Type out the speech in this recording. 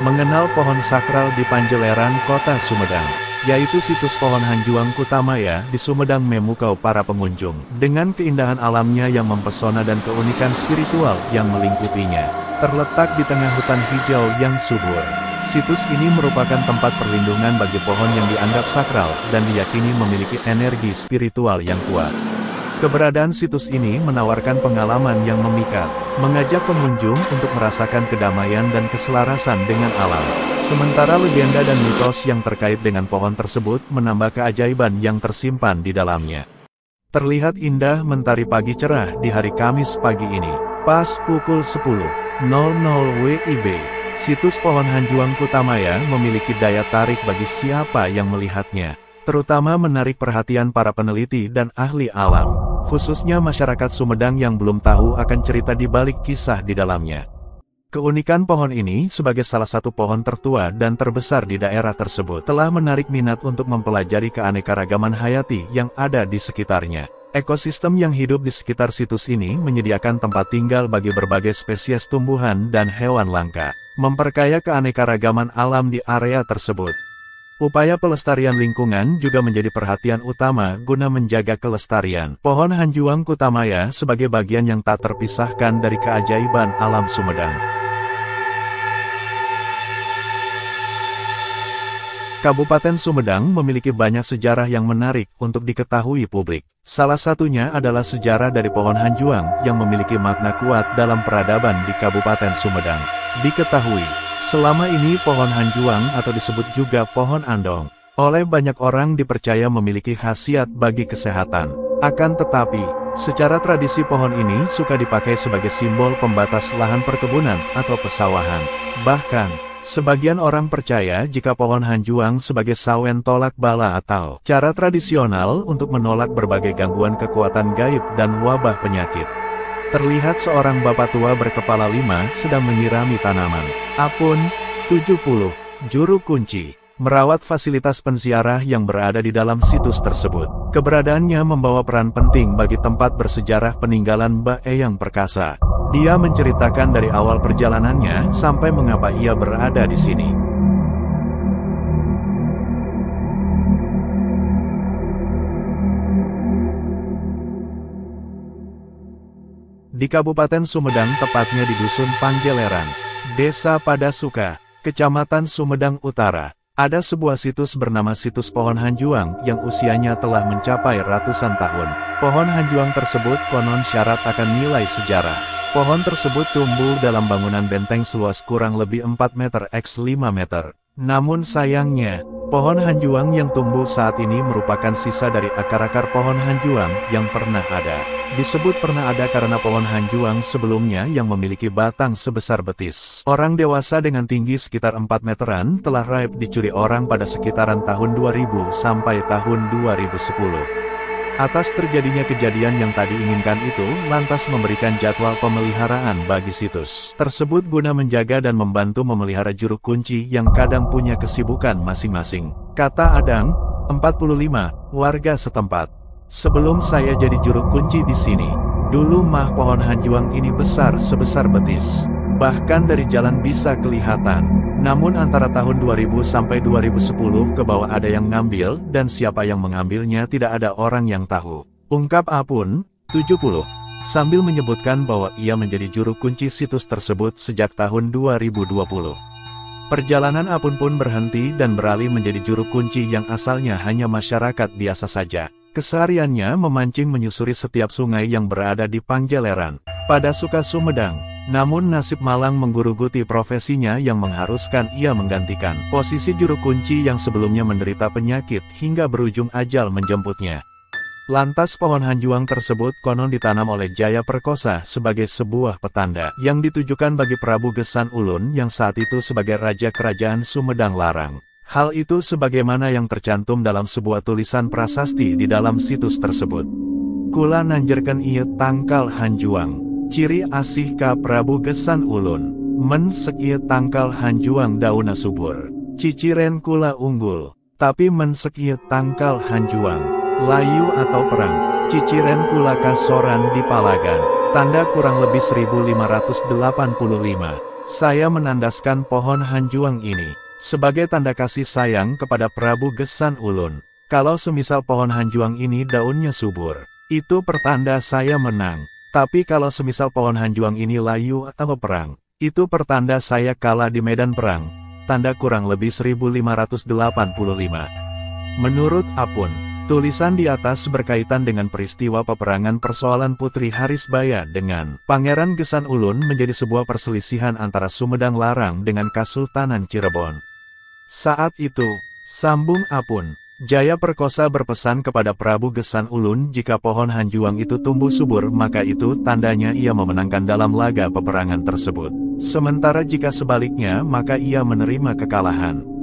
mengenal pohon sakral di Panjeleran, Kota Sumedang, yaitu situs pohon Hanjuang Kutamaya di Sumedang memukau para pengunjung. Dengan keindahan alamnya yang mempesona dan keunikan spiritual yang melingkupinya, terletak di tengah hutan hijau yang subur. Situs ini merupakan tempat perlindungan bagi pohon yang dianggap sakral dan diyakini memiliki energi spiritual yang kuat. Keberadaan situs ini menawarkan pengalaman yang memikat, mengajak pengunjung untuk merasakan kedamaian dan keselarasan dengan alam. Sementara legenda dan mitos yang terkait dengan pohon tersebut menambah keajaiban yang tersimpan di dalamnya. Terlihat indah mentari pagi cerah di hari Kamis pagi ini. Pas pukul 10.00 WIB, situs pohon Hanjuang Kutamaya memiliki daya tarik bagi siapa yang melihatnya, terutama menarik perhatian para peneliti dan ahli alam, khususnya masyarakat Sumedang yang belum tahu akan cerita di balik kisah di dalamnya. Keunikan pohon ini sebagai salah satu pohon tertua dan terbesar di daerah tersebut telah menarik minat untuk mempelajari keanekaragaman hayati yang ada di sekitarnya. Ekosistem yang hidup di sekitar situs ini menyediakan tempat tinggal bagi berbagai spesies tumbuhan dan hewan langka, memperkaya keanekaragaman alam di area tersebut. Upaya pelestarian lingkungan juga menjadi perhatian utama guna menjaga kelestarian pohon Hanjuang Kutamaya sebagai bagian yang tak terpisahkan dari keajaiban alam Sumedang. Kabupaten Sumedang memiliki banyak sejarah yang menarik untuk diketahui publik. Salah satunya adalah sejarah dari pohon Hanjuang yang memiliki makna kuat dalam peradaban di Kabupaten Sumedang. Diketahui, selama ini pohon Hanjuang atau disebut juga pohon andong, oleh banyak orang dipercaya memiliki khasiat bagi kesehatan. Akan tetapi, secara tradisi pohon ini suka dipakai sebagai simbol pembatas lahan perkebunan atau pesawahan. Bahkan, sebagian orang percaya jika pohon Hanjuang sebagai sawen tolak bala atau cara tradisional untuk menolak berbagai gangguan kekuatan gaib dan wabah penyakit. Terlihat seorang bapak tua berkepala 5 sedang menyirami tanaman. Apun, 70, juru kunci, merawat fasilitas penziarah yang berada di dalam situs tersebut. Keberadaannya membawa peran penting bagi tempat bersejarah peninggalan Mbah Eyang Perkasa. Dia menceritakan dari awal perjalanannya sampai mengapa ia berada di sini. Di Kabupaten Sumedang, tepatnya di Dusun Panjeleran, Desa Padasuka, Kecamatan Sumedang Utara, ada sebuah situs bernama Situs Pohon Hanjuang yang usianya telah mencapai ratusan tahun. Pohon Hanjuang tersebut konon syarat akan nilai sejarah. Pohon tersebut tumbuh dalam bangunan benteng seluas kurang lebih 4 meter x 5 meter. Namun sayangnya, pohon Hanjuang yang tumbuh saat ini merupakan sisa dari akar-akar pohon Hanjuang yang pernah ada. Disebut pernah ada karena pohon Hanjuang sebelumnya yang memiliki batang sebesar betis orang dewasa dengan tinggi sekitar 4 meteran telah raib dicuri orang pada sekitaran tahun 2000 sampai tahun 2010. Atas terjadinya kejadian yang tak diinginkan itu, lantas memberikan jadwal pemeliharaan bagi situs tersebut guna menjaga dan membantu memelihara juru kunci yang kadang punya kesibukan masing-masing. Kata Adang, 45, warga setempat. Sebelum saya jadi juru kunci di sini, dulu mah pohon Hanjuang ini besar sebesar betis. Bahkan dari jalan bisa kelihatan. Namun antara tahun 2000 sampai 2010 ke bawah ada yang ngambil, dan siapa yang mengambilnya tidak ada orang yang tahu. Ungkap Apun, 70, sambil menyebutkan bahwa ia menjadi juru kunci situs tersebut sejak tahun 2020. Perjalanan Apun pun berhenti dan beralih menjadi juru kunci yang asalnya hanya masyarakat biasa saja. Kesehariannya memancing menyusuri setiap sungai yang berada di Panjeleran, Padasuka Sumedang. Namun nasib malang menggeruguti profesinya yang mengharuskan ia menggantikan posisi juru kunci yang sebelumnya menderita penyakit hingga berujung ajal menjemputnya. Lantas pohon Hanjuang tersebut konon ditanam oleh Jaya Perkosa sebagai sebuah petanda yang ditujukan bagi Prabu Gesan Ulun yang saat itu sebagai Raja Kerajaan Sumedang Larang. Hal itu sebagaimana yang tercantum dalam sebuah tulisan prasasti di dalam situs tersebut. Kula nanjerken ieu tangkal Hanjuang. Ciri asih ka Prabu Gesan Ulun, men sekieu tangkal Hanjuang dauna subur. Ciciren kula unggul, tapi men sekieu tangkal Hanjuang, layu atau perang. Ciciren kula kasoran di palagan. Tanda kurang lebih 1585. Saya menandaskan pohon hanjuang ini sebagai tanda kasih sayang kepada Prabu Gesan Ulun. Kalau semisal pohon hanjuang ini daunnya subur, itu pertanda saya menang. Tapi kalau semisal pohon hanjuang ini layu atau perang, itu pertanda saya kalah di medan perang. Tanda kurang lebih 1585. Menurut Apun, tulisan di atas berkaitan dengan peristiwa peperangan persoalan Putri Harisbaya dengan Pangeran Gesan Ulun menjadi sebuah perselisihan antara Sumedang Larang dengan Kasultanan Cirebon. Saat itu, sambung Apun, Jaya Perkosa berpesan kepada Prabu Gesan Ulun jika pohon hanjuang itu tumbuh subur maka itu tandanya ia memenangkan dalam laga peperangan tersebut. Sementara jika sebaliknya maka ia menerima kekalahan.